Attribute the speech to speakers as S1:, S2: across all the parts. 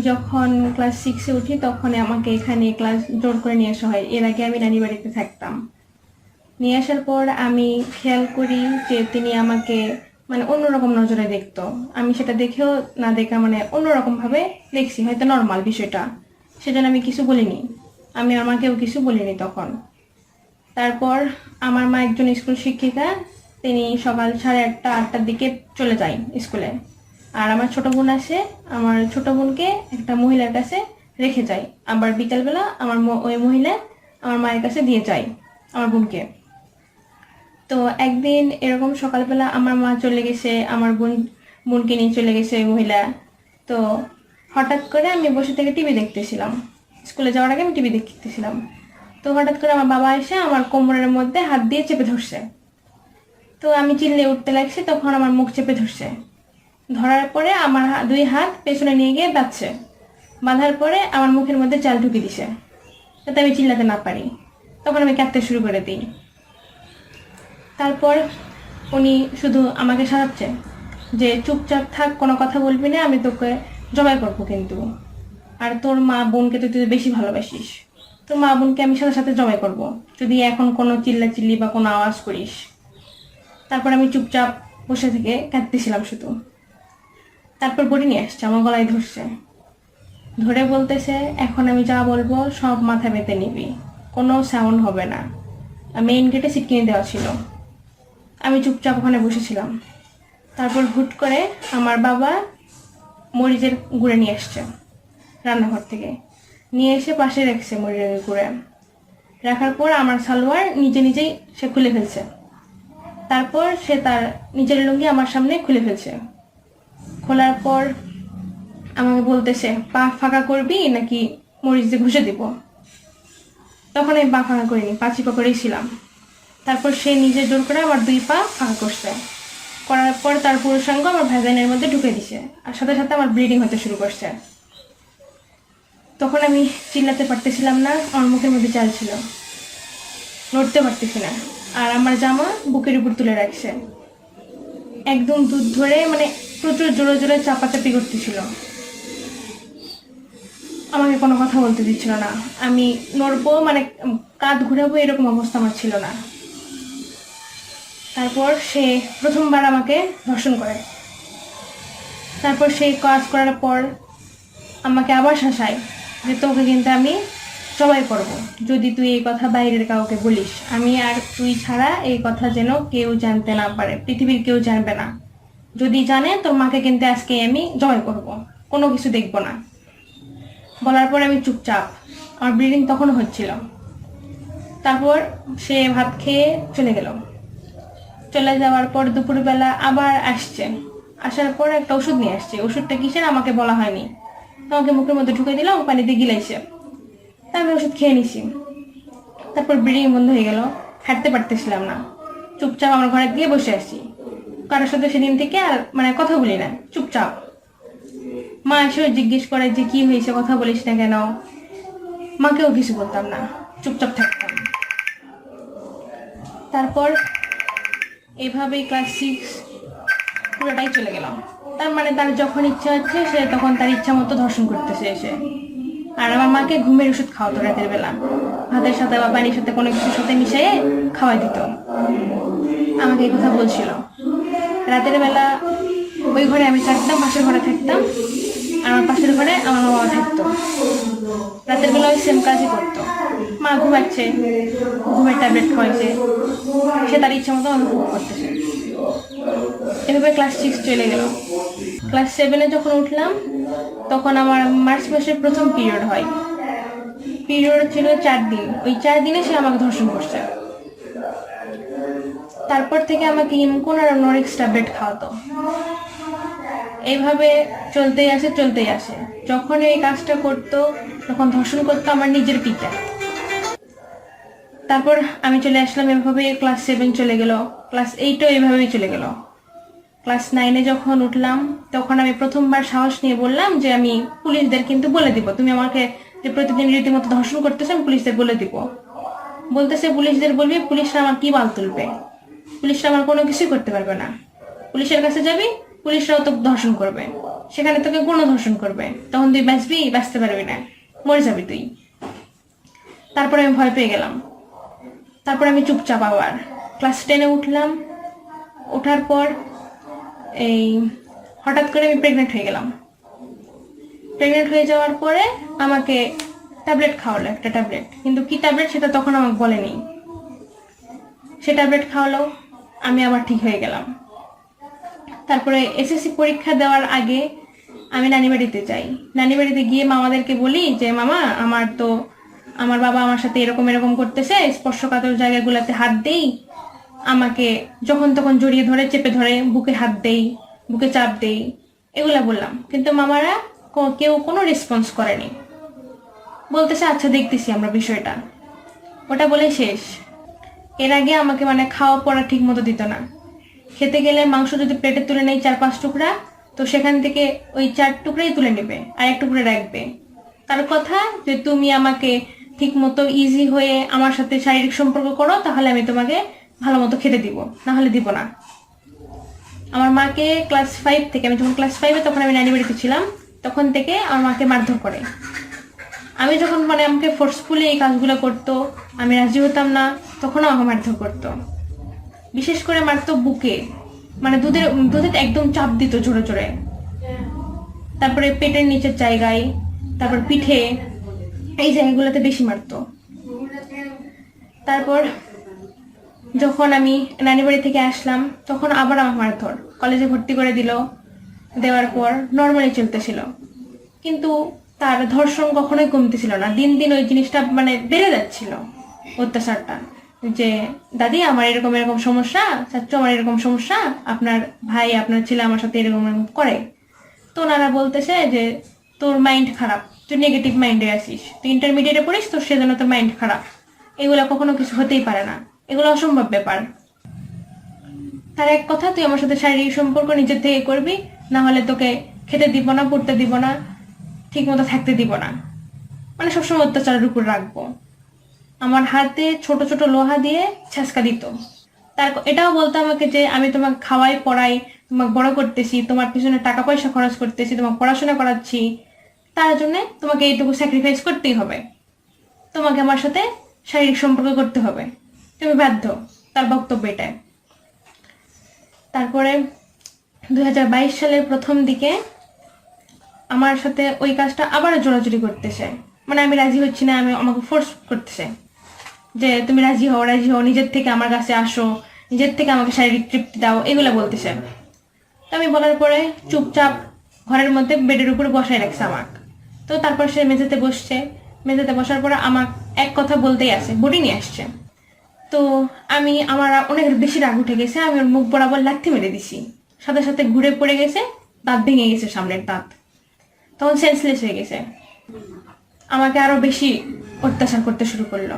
S1: যখন ক্লাস 6-এ উঠি তখন আমাকে এখানে ক্লাস জোর করে নিয়ে আসা হয়। এর আগে আমি নানি বাড়িতে থাকতাম। নিয়ে আসার পর আমি খেয়াল করি যে তিনি আমাকে মানে অন্যরকম নজরে দেখতো। আমি সেটা দেখেও না দেখা মানে অন্যরকম ভাবে দেখছি, হয়তো নর্মাল বিষয়টা, সেজন্য আমি কিছু বলিনি। আমি আমাকেও কিছু বলিনি তখন। তারপর আমার মা একজন স্কুল শিক্ষিকা, তিনি সকাল 8:30 8টার দিকে চলে যায় স্কুলে। আর আমার ছোট বোন আসে, আমার ছোট বোনকে একটা মহিলার কাছে রেখে যায়। আবার বিকালবেলা আমার ওই মহিলা আমার মায়ের কাছে দিয়ে যায় আমার বোনকে। তো একদিন এরকম সকালবেলা আমার মা চলে গেছে, আমার বোনকে নিয়ে চলে গেছে ওই মহিলা। তো হঠাৎ করে আমি বসে থেকে টিভি দেখতেছিলাম, স্কুলে যাওয়ার আগে আমি টিভি দেখতেছিলাম। তো হঠাৎ করে আমার বাবা এসে আমার কোমরের মধ্যে হাত দিয়ে চেপে ধরছে। তো আমি চিল্লে উঠতে লাগছি, তখন আমার মুখ চেপে ধরছে। ধরার পরে আমার দুই হাত পেছনে নিয়ে গিয়ে বাঁধছে। বাঁধার পরে আমার মুখের মধ্যে চাল ঢুকে দিছে, যাতে আমি চিল্লাতে না পারি। তখন আমি কাঁদতে শুরু করে দিই। তারপর উনি শুধু আমাকে সাজাচ্ছে যে চুপচাপ থাক, কোনো কথা বলবি না, আমি তোকে জবাই করবো কিন্তু। আর তোর মা বোনকে তো তুই বেশি ভালোবাসিস, তোর মা বোনকে আমি সাথে সাথে জবাই করব যদি এখন কোনো চিল্লাচিল্লি বা কোনো আওয়াজ করিস। তারপর আমি চুপচাপ বসে থেকে কাঁদতেছিলাম শুধু। তারপর বড়ি নিয়ে আসছে, আমার গলায় ধরছে, ধরে বলতেছে এখন আমি যা বলবো সব মাথা পেতে নিবি, কোনো সাউন্ড হবে না। মেইন গেটে সিটকিনি দেওয়া ছিল, আমি চুপচাপ ওখানে বসেছিলাম। তারপর হুট করে আমার বাবা মরিচের গুঁড়ে নিয়ে আসছে রান্নাঘর থেকে, নিয়ে এসে পাশে রেখেছে মরিচের গুঁড়ে। রাখার পর আমার সালোয়ার নিজে নিজেই সে খুলে ফেলছে। তারপর সে তার নিজের লুঙ্গি আমার সামনে খুলে ফেলছে। খোলার পর আমাকে বলতেছে পা ফাঁকা করবি নাকি মরিচ দিয়ে ঘষে দিব। তখন আমি পা ফাঁকা করিনি, পা চিপা করেই ছিলাম। তারপর সে নিজে জোর করে আমার দুই পা ফাঁকা করছে। করার পর তার পুরুষাঙ্গ আমার ভ্যাজাইনের মধ্যে ঢুকে দিছে, আর সাথে সাথে আমার ব্লিডিং হতে শুরু করছে। তখন আমি চিল্লাতে পারতেছিলাম না, আমার মুখের মধ্যে চাল ছিল, নড়তে পারতেছি না। আর আমার জামা বুকের উপর তুলে রাখছে, একদম দুধ ধরে মানে প্রচুর জোরে জোরে চাপাচাপি করতেছিল। আমাকে কোনো কথা বলতে দিচ্ছিল না, আমি নড়বো মানে কাঁধ ঘুরাবো এরকম অবস্থা আমার ছিল না। তারপর সে প্রথমবার আমাকে ধর্ষণ করে। তারপর সেই কাজ করার পর আমাকে আবার শাসায় যে তোকে কিন্তু আমি জবাই করব যদি তুই এই কথা বাইরের কাউকে বলিস। আমি আর তুই ছাড়া এই কথা যেন কেউ জানতে না পারে, পৃথিবীর কেউ জানবে না। যদি জানে তোর মাকে কিন্তু আজকে আমি জবাই করব, কোনো কিছু দেখব না। বলার পর আমি চুপচাপ, আমার ব্লিডিং তখনও হচ্ছিল। তারপর সে ভাত খেয়ে চলে গেল। চলে যাওয়ার পর দুপুরবেলা আবার আসছে, আসার পর একটা ওষুধ নিয়ে আসছে। ওষুধটা কিসের আমাকে বলা হয়নি, আমাকে মুখের মধ্যে ঢুকে দিলাম, পানিতে গিলাইছে। তারপর ওষুধ খেয়ে নিছি। তারপর ব্লিডিং বন্ধ হয়ে গেল, হাঁটতে পারতেছিলাম না। চুপচাপ আমার ঘরে গিয়ে বসে আসি, কারোর সাথে সেদিন থেকে আর মানে কথা বলি না, চুপচাপ। মা এসেও জিজ্ঞেস করে যে কি হয়েছে, কথা বলিস না কেন। মাকেও কিছু বলতাম না, চুপচাপ থাকতাম। তারপর এভাবেই ক্লাস 6 পুরোটাই চলে গেলাম। তার মানে তার যখন ইচ্ছা হচ্ছে সে তখন তার ইচ্ছা মতো ধর্ষণ করতেছে এসে। আর আমার মাকে ঘুমের ওষুধ খাওয়াতো রাতের বেলা, ভাতের সাথে বা পানির সাথে কোনো কিছুর সাথে মিশিয়ে খাওয়াই দিত। আমাকে এই কথা বলছিল। রাতের বেলা ওই ঘরে আমি থাকতাম, পাশের ঘরে থাকতাম, আর আমার পাশের ঘরে আমার বাবা থাকতো। রাতের বেলা ওই সেম কাজই করতো। মা ঘুমাচ্ছে, ঘুমের ট্যাবলেট খাওয়াইছে, সে তার ইচ্ছা মতো অনুভব করতেছে। এভাবে ক্লাস 6 চলে গেল। ক্লাস 7-এ যখন উঠলাম তখন আমার মার্চ মাসের প্রথম পিরিয়ড হয়। পিরিয়ড ছিল 4 দিন, ওই 4 দিনে সে আমাকে ধর্ষণ করছে। তারপর থেকে আমাকে ইমকোন আর নরিক্স ট্যাবলেট খাওয়াতো। এইভাবে চলতেই আসে। যখন এই কাজটা করতো তখন ধর্ষণ করতো আমার নিজের পিতা। তারপর আমি চলে আসলাম এভাবে, ক্লাস 7 চলে গেল, ক্লাস 8ও এইভাবেই চলে গেল। ক্লাস 9-এ যখন উঠলাম তখন আমি প্রথমবার সাহস নিয়ে বললাম যে আমি পুলিশদের কিন্তু বলে দিব, তুমি আমাকে যে প্রতিদিন রীতিমতো ধর্ষণ করতেছো আমি পুলিশদের বলে দিব। বলতেছে পুলিশদের বলবি, পুলিশরা আমার কি বাল তুলবে, পুলিশরা আমার কোনো কিছুই করতে পারবে না। পুলিশের কাছে যাবি, পুলিশরাও তো ধর্ষণ করবে, সেখানে তোকে গণধর্ষণ করবে, তখন তুই বাঁচতে পারবি না, মরে যাবি তুই। তারপরে আমি ভয় পেয়ে গেলাম। তারপর আমি চুপচাপ আবার ক্লাস 10-এ উঠলাম। ওঠার পর এই হঠাৎ করে আমি প্রেগনেন্ট হয়ে গেলাম। প্রেগনেন্ট হয়ে যাওয়ার পরে আমাকে ট্যাবলেট খাওয়ালো, একটা ট্যাবলেট, কিন্তু কি ট্যাবলেট সেটা তখন আমাকে বলেনি। সে ট্যাবলেট খাওয়ালো, আমি আবার ঠিক হয়ে গেলাম। তারপরে এসএসসি পরীক্ষা দেওয়ার আগে আমি নানি বাড়িতে যাই। নানি বাড়িতে গিয়ে মামাদেরকে বলি যে মামা, আমার বাবা আমার সাথে এরকম এরকম করতেছে, স্পর্শকাতর জায়গাগুলোতে হাত দেই, আমাকে যখন তখন জড়িয়ে ধরে চেপে ধরে, বুকে হাত দেই, বুকে চাপ দেই, এগুলা বললাম। কিন্তু মামারা কেউ কোনো রেসপন্স করেনি। বলতেছে আচ্ছা দেখতেছি আমরা বিষয়টা, ওটা বলে শেষ। এর আগে আমাকে মানে খাওয়া পড়া ঠিক মতো দিত না। খেতে গেলে মাংস যদি প্লেটে তুলে নেই 4-5 টুকরা, তো সেখান থেকে ওই 4 টুকরাই তুলে নেবে আর 1 টুকরা রাখবে। তার কথা যে তুমি আমাকে ঠিক মতো ইজি হয়ে আমার সাথে শারীরিক সম্পর্ক করো, তাহলে আমি তোমাকে ভালো মতো খেতে দিব, না হলে দিব না। আমার মাকে ক্লাস 5 থেকে, আমি যখন ক্লাস 5-এ তখন আমি নানি বাড়িতে ছিলাম, তখন থেকে আমার মাকে মারধর করে। আমি যখন মানে আমাকে ফোর্সফুলি এই কাজগুলো করতো, আমি রাজি হতাম না, তখনও আমাকে মারধর করতো। বিশেষ করে মারতো বুকে, মানে দুধে একদম চাপ দিত জোরে জোরে। তারপরে পেটের নিচের জায়গায়, তারপর পিঠে, এই জায়গাগুলোতে বেশি মারতো। তারপর যখন আমি নানি বাড়ি থেকে আসলাম, তখন আবার আমার মারধর, কলেজে ভর্তি করে দেওয়ার পর নর্মালি চলতেছিল, কিন্তু তার ধর্ষণ কখনোই কমতেছিল না। দিন দিন ওই জিনিসটা মানে বেড়ে যাচ্ছিল, অত্যাচারটা। যে দাদি আমার এরকম এরকম সমস্যা, চাচু আমার এরকম সমস্যা, আপনার ভাই আপনার ছেলে আমার সাথে এরকম এরকম করে। তো ওনারা বলতেছে যে তোর মাইন্ড খারাপ, তুই নেগেটিভ মাইন্ডে আসিস, তুই ইন্টারমিডিয়েটে পড়িস, তো সেজন্য তোর মাইন্ড খারাপ, এগুলো কখনো কিছু হতেই পারে না, এগুলো অসম্ভব ব্যাপার। তার এক কথা, তুই আমার সাথে শারীরিক সম্পর্ক নিজের থেকে করবি, না হলে তোকে খেতে দিব না, পড়তে দিব না, ঠিক মতো থাকতে দিব না, মানে সবসময় অত্যাচারের উপর রাখবো। আমার হাতে ছোট ছোট লোহা দিয়ে ছেঁচকা দিত। এটাও বলতো আমাকে যে আমি তোমাকে খাওয়াই পড়াই, তোমাকে বড় করতেছি, তোমার পিছনে টাকা পয়সা খরচ করতেছি, তোমাকে পড়াশোনা করাচ্ছি, তার জন্য তোমাকে এইটুকু স্যাক্রিফাইস করতেই হবে, তোমাকে আমার সাথে শারীরিক সম্পর্ক করতে হবে, তুমি বাধ্য। তার বক্তব্য এটাই। তারপরে 2022 সালের প্রথম দিকে আমার সাথে ওই কাজটা আবার জোরাজুরি করতেছে, মানে আমি রাজি হচ্ছি না, আমাকে ফোর্স করতেছে যে তুমি রাজি হও, নিজের থেকে আমার কাছে আসো, নিজের থেকে আমাকে শারীরিক তৃপ্তি দাও, এগুলো বলতেছে। তো আমি বলার পরে চুপচাপ ঘরের মধ্যে বেডের উপরে বসাই রাখছে আমাকে। তো তারপর সে মেঝেতে বসছে, মেঝেতে বসার পরে আমার এক কথা বলতেই আছে, বডি নিয়ে আসছে। তো আমার অনেক বেশি রাগ উঠে গেছে, আমি ওর মুখ বরাবর লাথি মেরে দিছি, সাথে সাথে ঘুরে পড়ে গেছে, দাঁত ভেঙে গেছে, সামনের দাঁত, তখন সেন্সলেস হয়ে গেছে। আমাকে আরো বেশি অত্যাচার করতে শুরু করলো।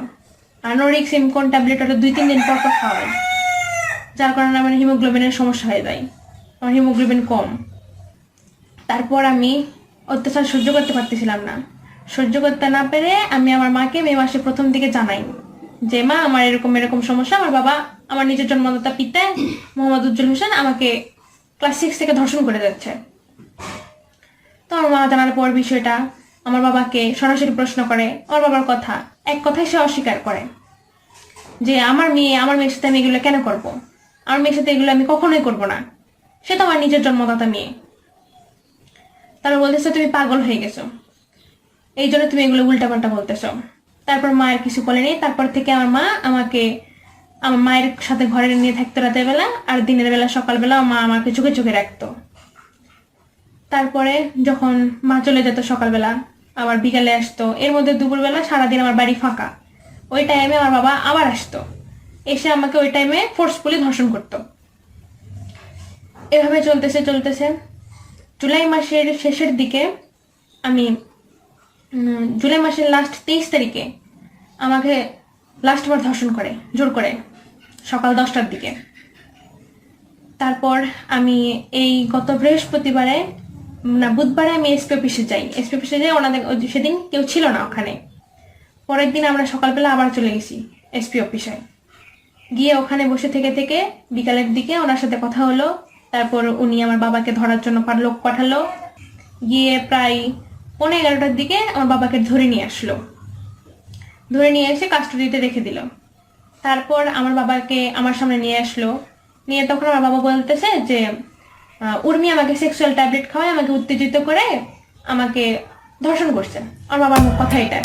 S1: আনোরিক সিমকন ট্যাবলেট ওটা 2-3 দিন পর খাওয়াই, যার কারণে আমার হিমোগ্লোবিনের সমস্যা হয়ে যায়, আমার হিমোগ্লোবিন কম। তারপর আমি অত্যাচার সহ্য করতে পারতেছিলাম না। সহ্য করতে না পেরে আমি আমার মাকে মে মাসে প্রথম দিকে জানাই যে মা, আমার এরকম এরকম সমস্যা, আমার বাবা, আমার নিজের জন্মদাতা পিতা মোহাম্মদ উজ্জ্বল হোসেন আমাকে ক্লাস 6 থেকে ধর্ষণ করে যাচ্ছে। তো আমার মা জানার পর বিষয়টা আমার বাবাকে সরাসরি প্রশ্ন করে। আমার বাবার কথা এক কথায় সে অস্বীকার করে যে আমার মেয়ের সাথে আমি এগুলো কেন করবো, আমার মেয়ের সাথে এগুলো আমি কখনোই করবো না, সে তো আমার নিজের জন্মদাতা মেয়ে। তারা বলতেছে তুমি পাগল হয়ে গেছো, এই জন্য তুমি এগুলো উল্টাপাল্টা বলতেছো। তারপর মায়ের কিছু বলেনি। তারপর থেকে আমার মা আমাকে আমার মায়ের সাথে ঘরে নিয়ে থাকতো রাতের বেলা, আর দিনের বেলা সকালবেলা মা আমাকে চোখে চোখে রাখতো। তারপরে যখন মা চলে যেত সকালবেলা, আবার বিকালে আসতো, এর মধ্যে দুপুরবেলা সারাদিন আমার বাড়ি ফাঁকা, ওই টাইমে আমার বাবা আবার আসতো, এসে আমাকে ওই টাইমে ফোর্সফুলি ধর্ষণ করতো। এভাবে চলতেছে জুলাই মাসের শেষের দিকে জুলাই মাসের লাস্ট 23 তারিখে আমাকে লাস্টবার ধর্ষণ করে জোর করে সকাল 10টার দিকে। তারপর আমি এই গত বৃহস্পতিবারে না বুধবারে আমি এসপি অফিসে যাই। ওনাদের সেদিন কেউ ছিল না ওখানে। পরের দিন আমরা সকালবেলা আবার চলে গেছি এসপি অফিসে। গিয়ে ওখানে বসে থেকে বিকালের দিকে ওনার সাথে কথা হলো। তারপর উনি আমার বাবাকে ধরার জন্য লোক পাঠালো। গিয়ে প্রায় 11:30টার দিকে আমার বাবাকে ধরে নিয়ে আসলো, ধরে নিয়ে এসে কাস্টডিতে রেখে দিল। তারপর আমার বাবাকে আমার সামনে নিয়ে আসলো, নিয়ে তখন আমার বাবা বলতেছে যে উর্মি আমাকে সেক্সুয়াল ট্যাবলেট খাওয়ায় আমাকে উত্তেজিত করে আমাকে ধর্ষণ করছে। আমার বাবার মুখ কথা এটা।